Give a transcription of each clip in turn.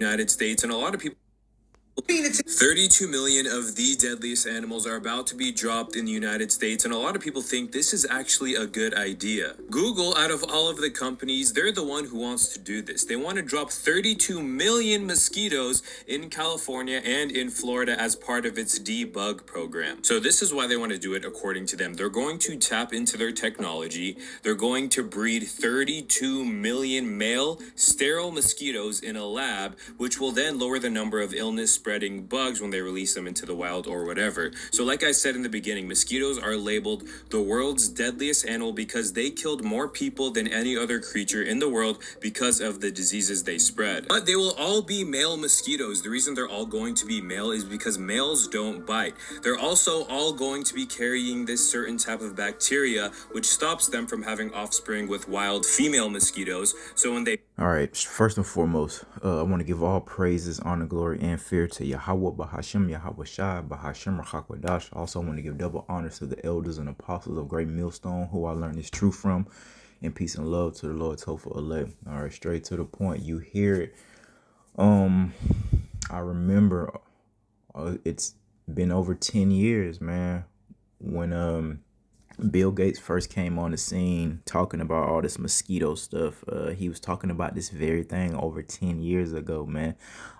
United States, and a lot of people 32 million of the deadliest animals are about to be dropped in the United States, and a lot of people think this is actually a good idea. Google, out of all of the companies, they're the one who wants to do this. They want to drop 32 million mosquitoes in California and in Florida as part of its debug program. So this is why they want to do it according to them. They're going to tap into their technology. They're going to breed 32 million male sterile mosquitoes in a lab, which will then lower the number of illness spreading bugs when they release them into the wild or whatever. So like I said in the beginning, mosquitoes are labeled the world's deadliest animal because they killed more people than any other creature in the world because of the diseases they spread. But they will all be male mosquitoes. The reason they're all going to be male is because males don't bite. They're also all going to be carrying this certain type of bacteria which stops them from having offspring with wild female mosquitoes. So when they All right, first and foremost, I want to give all praises, honor, glory, and fear to Yahweh, Bahashim, Yahweh Shai, Bahashim, Rahakwadash. Also, I want to give double honors to the elders and apostles of Great Millstone, who I learned this truth from, and peace and love to the Lord's hopeful elect. All right, straight to the point. You hear it. I remember it's been over 10 years, man, when Bill Gates first came on the scene talking about all this mosquito stuff. He was talking about this very thing over 10 years ago, man.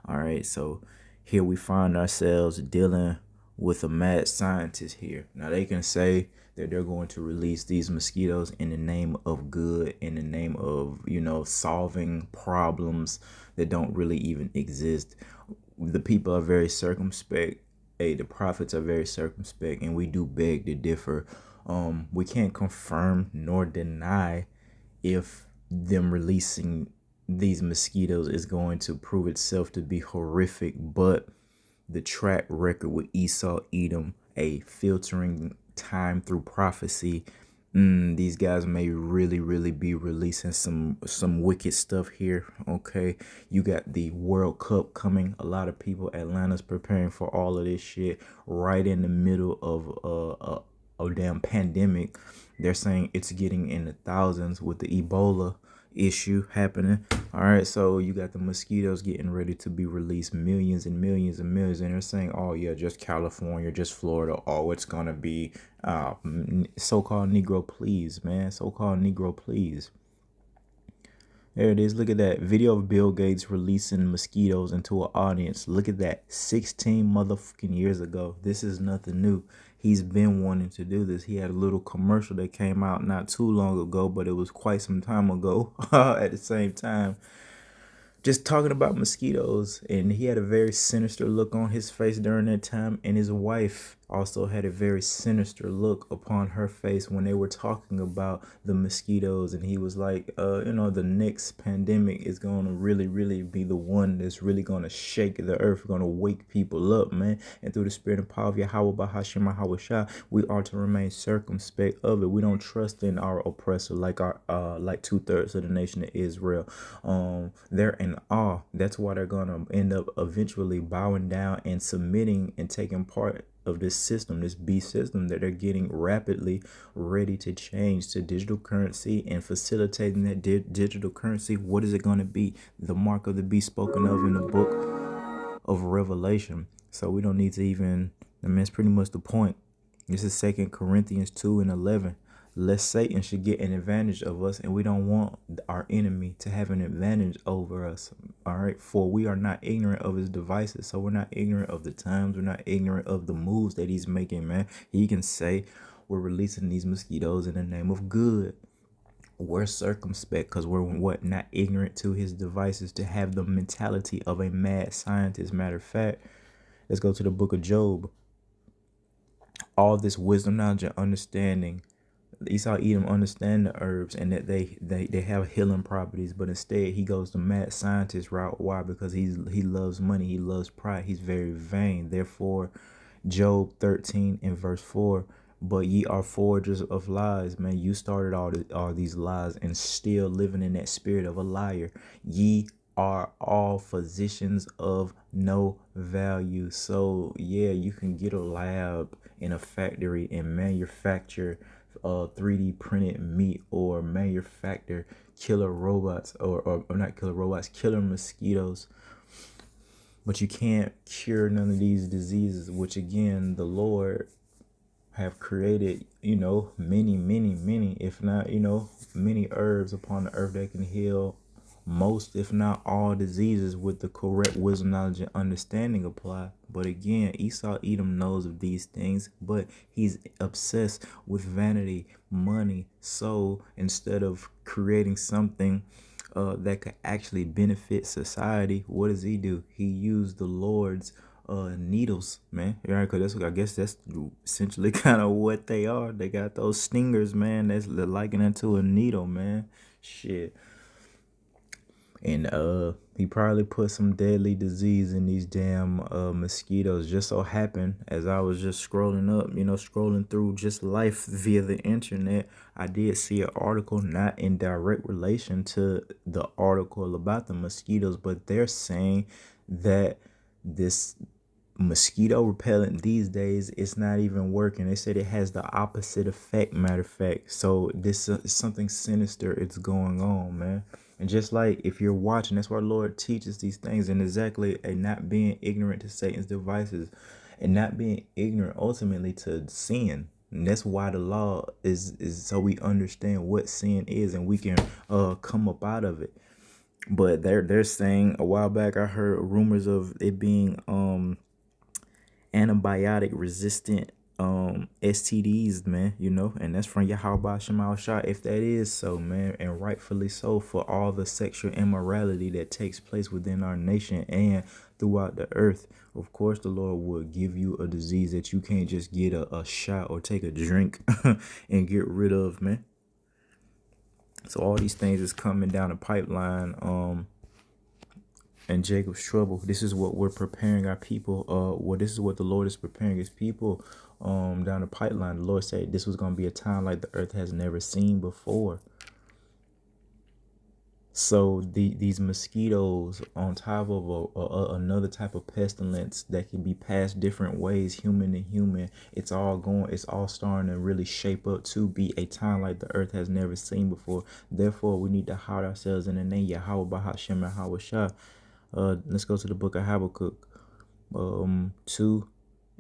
All right, so here we find ourselves dealing with a mad scientist here. Now they can say that they're going to release these mosquitoes in the name of good, in the name of, solving problems that don't really even exist. The people are very circumspect. Hey, the prophets are very circumspect, and we do beg to differ. We can't confirm nor deny if them releasing these mosquitoes is going to prove itself to be horrific, but the track record with Esau, Edom, a filtering time through prophecy, these guys may really be releasing some wicked stuff here. Okay, you got the World Cup coming. A lot of people, Atlanta's preparing for all of this shit right in the middle of a damn pandemic. They're saying it's getting in the thousands with the Ebola issue happening. All right, so you got the mosquitoes getting ready to be released, millions and millions and millions, and they're saying, oh yeah, just California, just Florida. Oh, it's gonna be so-called Negro please, man. So-called Negro please. There it is. Look at that video of Bill Gates releasing mosquitoes into an audience. Look at that. 16 motherfucking years ago. This is nothing new. He's been wanting to do this. He had a little commercial that came out not too long ago, but it was quite some time ago at the same time, just talking about mosquitoes, and he had a very sinister look on his face during that time, and his wife also had a very sinister look upon her face when they were talking about the mosquitoes. And he was like, the next pandemic is going to really be the one that's really going to shake the earth, going to wake people up, man. And through the spirit and power of Yahweh Bahashim Yahweh Shah, we are to remain circumspect of it. We don't trust in our oppressor like like 2/3 of the nation of Israel. They're in awe. That's why they're gonna end up eventually bowing down and submitting and taking part of this system, this beast system that they're getting rapidly ready to change to digital currency, and facilitating that digital currency. What is it going to be? The mark of the beast spoken of in the book of Revelation. So we don't need to even, I mean, it's pretty much the point. This is 2 Corinthians 2:11. Lest Satan should get an advantage of us, and we don't want our enemy to have an advantage over us. All right, for we are not ignorant of his devices. So we're not ignorant of the times. We're not ignorant of the moves that he's making, man. He can say we're releasing these mosquitoes in the name of good. We're circumspect because we're not ignorant to his devices, to have the mentality of a mad scientist. Matter of fact, let's go to the book of Job. All this wisdom, knowledge, and understanding, Esau, Edom understand the herbs and that they have healing properties, but instead he goes the mad scientist route. Why? Because he loves money, he loves pride, he's very vain. Therefore, Job 13 and verse 4, but ye are forgers of lies, man. You started all these lies and still living in that spirit of a liar. Ye are all physicians of no value. So yeah, you can get a lab in a factory and manufacture 3D printed meat, or manufacture killer robots, or not killer robots, killer mosquitoes. But you can't cure none of these diseases, which again, the Lord have created, many, if not, many herbs upon the earth that can heal most, if not all, diseases with the correct wisdom, knowledge, and understanding apply. But again, Esau Edom knows of these things, but he's obsessed with vanity, money, soul, instead of creating something that could actually benefit society. What does he do? He used the Lord's needles, man. Right? Because that's what I guess that's essentially kind of what they are. They got those stingers, man. That's likened to a needle, man. Shit. And he probably put some deadly disease in these damn mosquitoes. Just so happened, as I was just scrolling up, scrolling through just life via the internet, I did see an article not in direct relation to the article about the mosquitoes, but they're saying that this mosquito repellent these days, it's not even working. They said it has the opposite effect, matter of fact. So this is something sinister, it's going on, man. And just like if you're watching, that's why the Lord teaches these things, and exactly a not being ignorant to Satan's devices, and not being ignorant ultimately to sin. And that's why the law is so we understand what sin is, and we can come up out of it. But they're saying, a while back I heard rumors of it being antibiotic resistant STDs, man, and that's from Yahweh Shema Shah, if that is so, man, and rightfully so, for all the sexual immorality that takes place within our nation and throughout the earth. Of course, the Lord will give you a disease that you can't just get a shot or take a drink and get rid of, man. So all these things is coming down the pipeline. And Jacob's trouble. This is what we're preparing our people. This is what the Lord is preparing his people down the pipeline. The Lord said this was going to be a time like the earth has never seen before. So these mosquitoes, on top of another type of pestilence that can be passed different ways, human to human, it's all starting to really shape up to be a time like the earth has never seen before. Therefore, we need to hide ourselves in the name Yahweh Bahashem and Hawashah. Let's go to the book of Habakkuk 2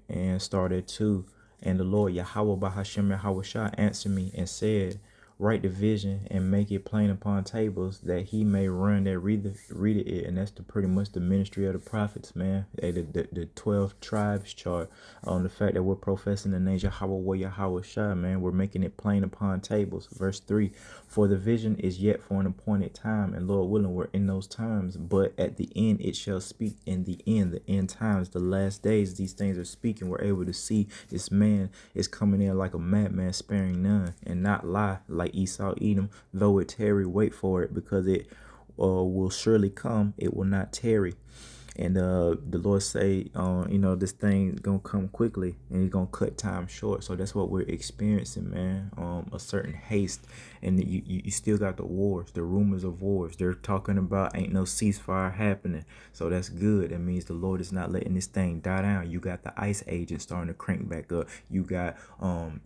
and start at 2. And the Lord Yahweh Bahashem Yahweh answered me and said, write the vision and make it plain upon tables, that he may run that read it. And that's pretty much the ministry of the prophets, man. The 12 tribes chart on the fact that we're professing the name Yahweh Yahweh Shah, man. We're making it plain upon tables. Verse 3, for the vision is yet for an appointed time, and Lord willing, we're in those times. But at the end it shall speak. In the end times, the last days, these things are speaking. We're able to see this man is coming in like a madman, sparing none, and not lie like Esau Edom. Though it tarry, wait for it, because it will surely come. It will not tarry. And the Lord say, this thing gonna come quickly, and he's gonna cut time short. So that's what we're experiencing, man. A certain haste, and you still got the wars, the rumors of wars. They're talking about ain't no ceasefire happening. So that's good. That means the Lord is not letting this thing die down. You got the ice agents starting to crank back up. You got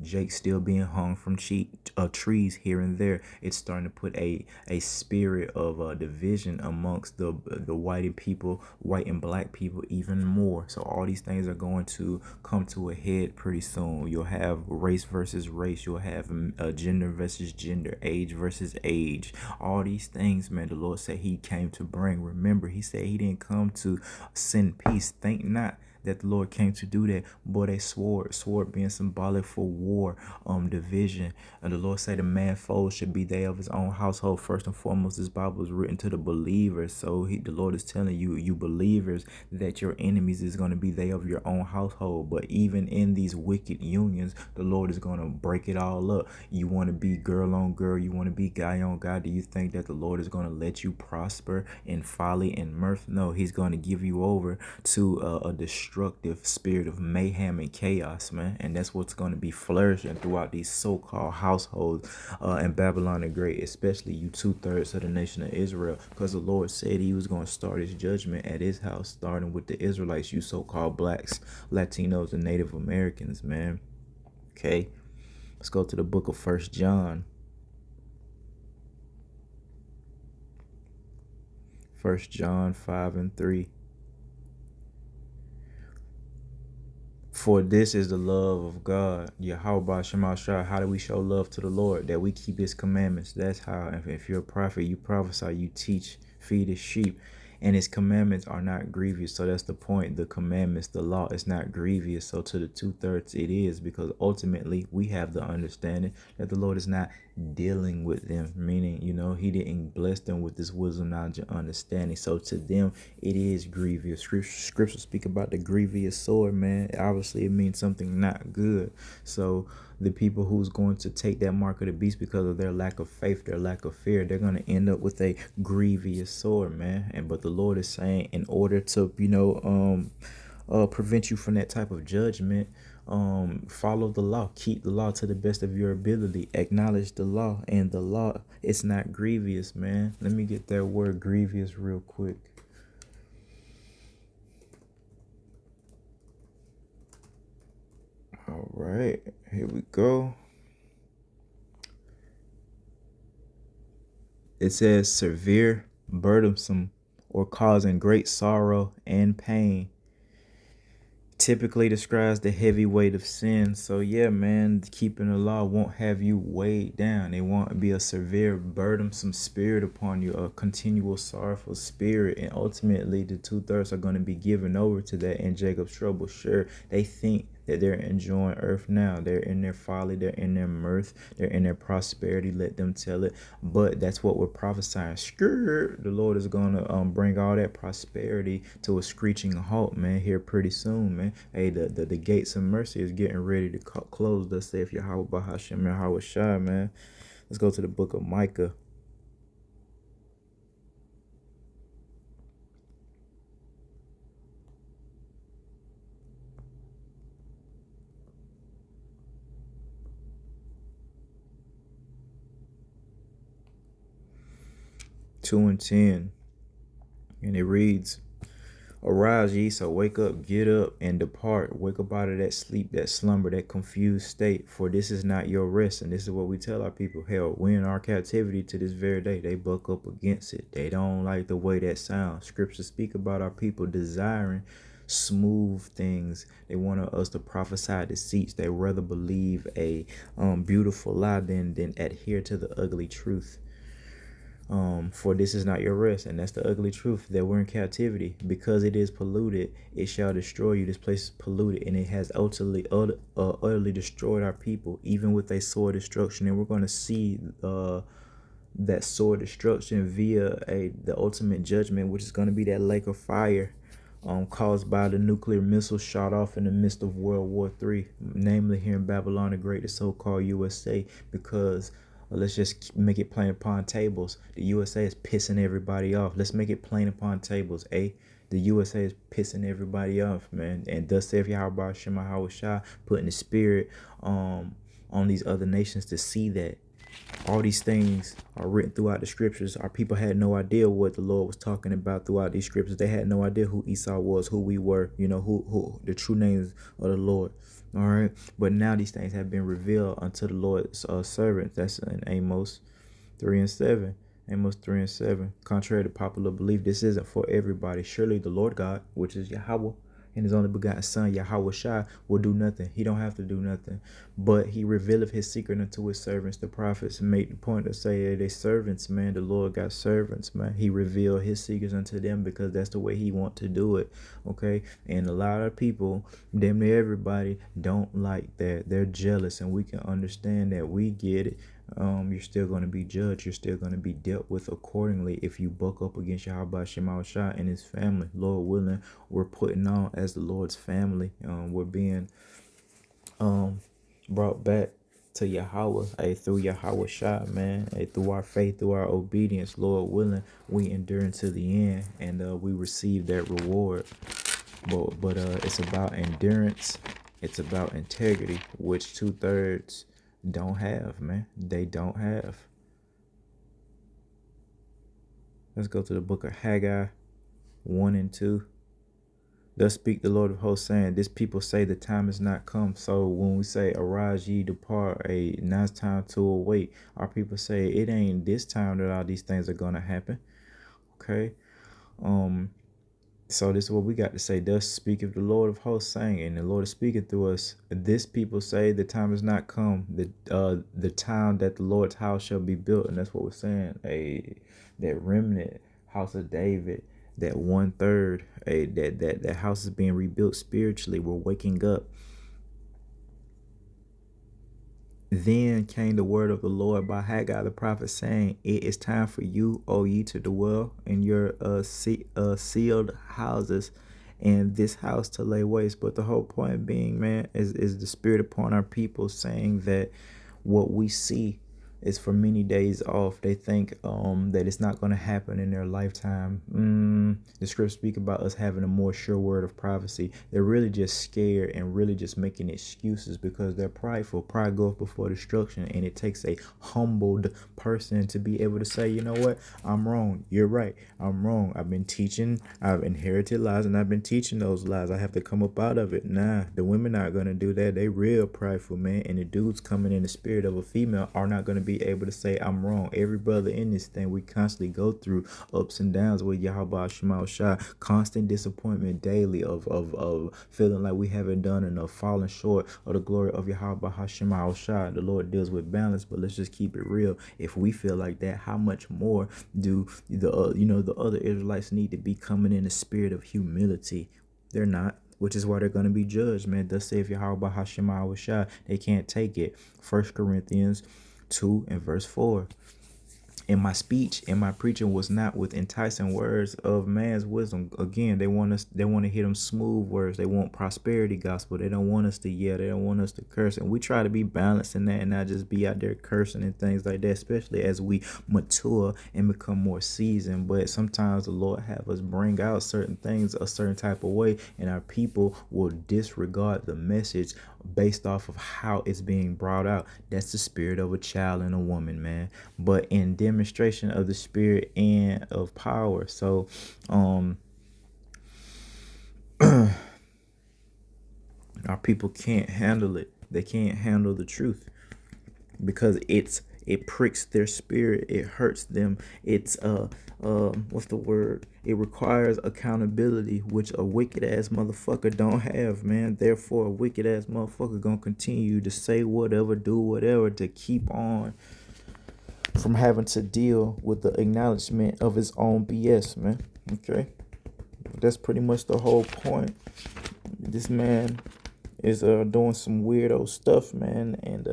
Jake still being hung from trees here and there. It's starting to put a spirit of division amongst the white people, white and black people, even more. So all these things are going to come to a head pretty soon. You'll have race versus race. You'll have gender versus gender, age versus age. All these things, man, the Lord said he came to bring. Remember, he said he didn't come to send peace. Think not that the Lord came to do that, but a sword being symbolic for war, division. And the Lord said the man foes should be they of his own household. First and foremost, this Bible is written to the believers. So the Lord is telling you believers, that your enemies is going to be they of your own household. But even in these wicked unions, the Lord is going to break it all up. You want to be girl on girl, you want to be guy on guy. Do you think that the Lord is going to let you prosper in folly and mirth? No, he's going to give you over to a destructive spirit of mayhem and chaos, man. And that's what's going to be flourishing throughout these so-called households in Babylon the Great, especially you 2/3 of the nation of Israel, because the Lord said he was going to start his judgment at his house, starting with the Israelites, you so-called blacks, Latinos, and Native Americans, man. Okay, let's go to the book of 1 John. 1 John 5 and 3. For this is the love of God. Yahweh Shema Shah. How do we show love to the Lord? That we keep his commandments. That's how. If you're a prophet, you prophesy, you teach, feed his sheep. And his commandments are not grievous. So that's the point. The commandments, the law is not grievous. So to the 2/3 it is, because ultimately we have the understanding that the Lord is not dealing with them, meaning, he didn't bless them with this wisdom, knowledge, and understanding. So to them it is grievous. Scripture speak about the grievous sword, man. Obviously it means something not good. So the people who's going to take that mark of the beast because of their lack of faith, their lack of fear, they're going to end up with a grievous sword, man. And but the Lord is saying, in order to prevent you from that type of judgment, follow the law, keep the law to the best of your ability, acknowledge the law, and the law, it's not grievous, man. Let me get that word grievous real quick. All right, here we go. It says severe, burdensome, or causing great sorrow and pain. Typically describes the heavy weight of sin. So yeah, man, keeping the law won't have you weighed down. It won't be a severe, burdensome spirit upon you, a continual sorrowful spirit. And ultimately the 2/3 are going to be given over to that in Jacob's trouble. Sure, they think that they're enjoying earth now. They're in their folly, they're in their mirth, they're in their prosperity. Let them tell it. But that's what we're prophesying. Sure, the Lord is gonna bring all that prosperity to a screeching halt, man, here pretty soon, man. Hey, the gates of mercy is getting ready to close. Thus saith Yahweh Bahashem Yahweh Shai, man. Let's go to the book of Micah. Two and 10. And it reads, Arise ye, so wake up, get up, and depart. Wake up out of that sleep, that slumber, that confused state, for this is not your rest. And this is what we tell our people. Hell, we're in our captivity to this very day. They buck up against it. They don't like the way that sounds. Scriptures speak about our people desiring smooth things. They want us to prophesy deceits. They rather believe a beautiful lie than adhere to the ugly truth. For this is not your rest, and that's the ugly truth, that we're in captivity because it is polluted. It shall destroy you. This place is polluted, and it has utterly destroyed our people, even with a sword destruction. And we're going to see that sword destruction via the ultimate judgment, which is going to be that lake of fire, caused by the nuclear missile shot off in the midst of World War III, namely here in Babylon the Great, the so-called USA, because let's just make it plain upon tables. The USA is pissing everybody off. Let's make it plain upon tables, eh? The USA is pissing everybody off, man. And thus saith Yahweh Shema Hawashah, putting the spirit on these other nations to see that all these things are written throughout the scriptures. Our people had no idea what the Lord was talking about throughout these scriptures. They had no idea who Esau was, who we were, who the true names of the Lord. All right. But now these things have been revealed unto the Lord's servants. That's in Amos 3 and 7. Amos 3 and 7. Contrary to popular belief, this isn't for everybody. Surely the Lord God, which is Yahweh, and his only begotten son, Yahweh Shai, will do nothing. He don't have to do nothing. But he revealeth his secret unto his servants, the prophets, and made the point to say, hey, they servants, man. The Lord got servants, man. He revealed his secrets unto them because that's the way he want to do it. Okay? And a lot of people, damn near everybody, don't like that. They're jealous, and we can understand that. We get it. You're still going to be judged. You're still going to be dealt with accordingly if you buck up against Yahweh Shema Shai and his family. Lord willing, we're putting on as the Lord's family. We're being brought back to Yahweh, through Yahweh Shai, man, through our faith, through our obedience. Lord willing, we endure unto the end, and we receive that reward. But it's about endurance. It's about integrity, which 2/3 don't have, man. They don't have. Let's go to the book of Haggai 1 and 2. Thus speak the Lord of hosts, saying, this people say the time is not come. So when we say, arise ye, depart, now it's time to await. Our people say, it ain't this time that all these things are going to happen. Okay. So this is what we got to say. Thus speaketh the Lord of hosts, saying, and the Lord is speaking through us. This people say the time has not come. The time that the Lord's house shall be built, and that's what we're saying. That remnant house of David, that 1/3, that house is being rebuilt spiritually. We're waking up. Then came the word of the Lord by Haggai the prophet, saying, it is time for you, O ye, to dwell in your sealed houses, and this house to lay waste. But the whole point being, man, is the spirit upon our people, saying that what we see is for many days off. They think that it's not going to happen in their lifetime. The scriptures speak about us having a more sure word of prophecy. They're really just scared and really just making excuses because they're prideful. Pride goes before destruction, and it takes a humbled person to be able to say, you know what, I'm wrong, you're right, I'm wrong, I've been teaching, I've inherited lies, and I've been teaching those lies. I have to come up out of it. Nah, the women not gonna do that. They real prideful, man. And the dudes coming in the spirit of a female are not gonna be able to say I'm wrong. Every brother in this thing, we constantly go through ups and downs with Yahweh Shema Shai, constant disappointment daily of feeling like we haven't done enough, falling short of the glory of Yahweh Shema Shai. The Lord deals with balance, but let's just keep it real. If we feel like that, how much more do the other Israelites need to be coming in the spirit of humility? They're not, which is why they're going to be judged, man. Thus saith Yahweh Hashem Shai. They can't take it. 1 Corinthians 2 and verse 4. In my speech and my preaching was not with enticing words of man's wisdom. Again, they want to hear them smooth words. They want prosperity gospel. They don't want us to yell. They don't want us to curse. And we try to be balanced in that and not just be out there cursing and things like that, especially as we mature and become more seasoned. But sometimes the Lord have us bring out certain things a certain type of way, and our people will disregard the message based off of how it's being brought out. That's the spirit of a child and a woman, man. But in demonstration of the spirit and of power. So our people can't handle it. They can't handle the truth because it pricks their spirit. It hurts them. It's what's the word? It requires accountability, which a wicked ass motherfucker don't have, man. Therefore, a wicked ass motherfucker gonna continue to say whatever, do whatever to keep on from having to deal with the acknowledgement of his own BS, man. Okay, that's pretty much the whole point. This man is doing some weirdo stuff, man, and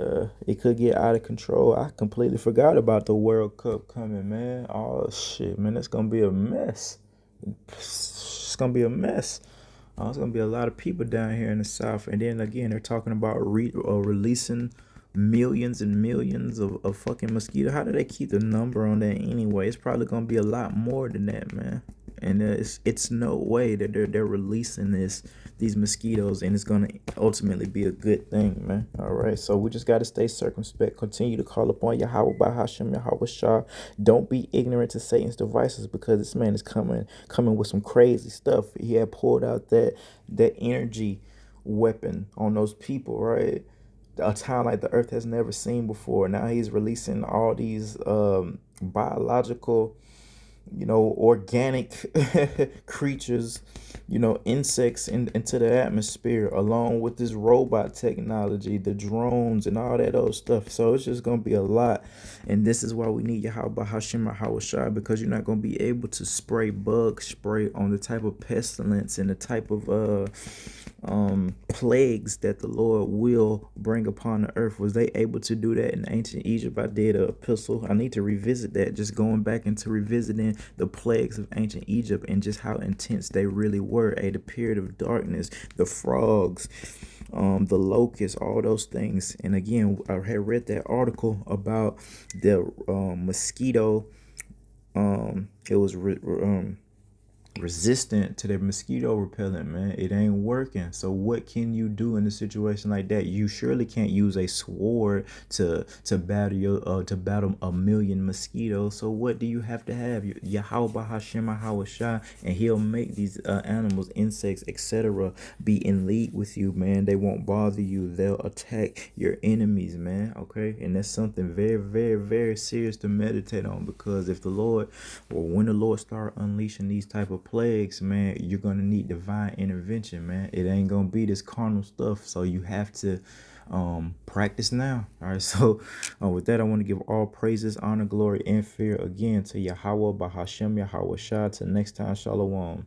it could get out of control. I completely forgot about the World Cup coming, man. Oh shit, man, it's gonna be a mess. It's gonna be a mess. It's gonna be a lot of people down here in the South, and then again, they're talking about releasing millions and millions of fucking mosquitoes. How do they keep the number on that anyway? It's probably gonna be a lot more than that, man. And it's no way that they're releasing these mosquitoes, and it's gonna ultimately be a good thing, man. All right, so we just gotta stay circumspect, continue to call upon Yahweh by Hashem Yahweh Shah. Don't be ignorant to Satan's devices, because this man is coming with some crazy stuff. He had pulled out that energy weapon on those people, right? A time like the earth has never seen before. Now he's releasing all these biological, organic creatures, insects into the atmosphere, along with this robot technology, the drones, and all that other stuff. So it's just gonna be a lot, and this is why we need Yahweh Hashem Shai, because you're not gonna be able to spray bug spray on the type of pestilence and the type of plagues that the Lord will bring upon the earth. Was they able to do that in ancient Egypt? I did a epistle. I need to revisit that, just going back into revisiting the plagues of ancient Egypt and just how intense they really were. The period of darkness, the frogs, the locusts, all those things. And again, I had read that article about the mosquito. It was resistant to the mosquito repellent, man. It ain't working. So what can you do in a situation like that? You surely can't use a sword to battle a million mosquitoes. So what do you have to have? Yahweh Hashem Shai, and he'll make these animals, insects, etc. be in league with you, man. They won't bother you. They'll attack your enemies, man. Okay, and that's something very, very, very serious to meditate on, because if the Lord, or when the Lord start unleashing these type of plagues, man, you're gonna need divine intervention, man. It ain't gonna be this carnal stuff. So you have to practice now. All right. So with that, I want to give all praises, honor, glory, and fear again to Yahweh Bahashem Yahweh Shah. Till next time, Shalom.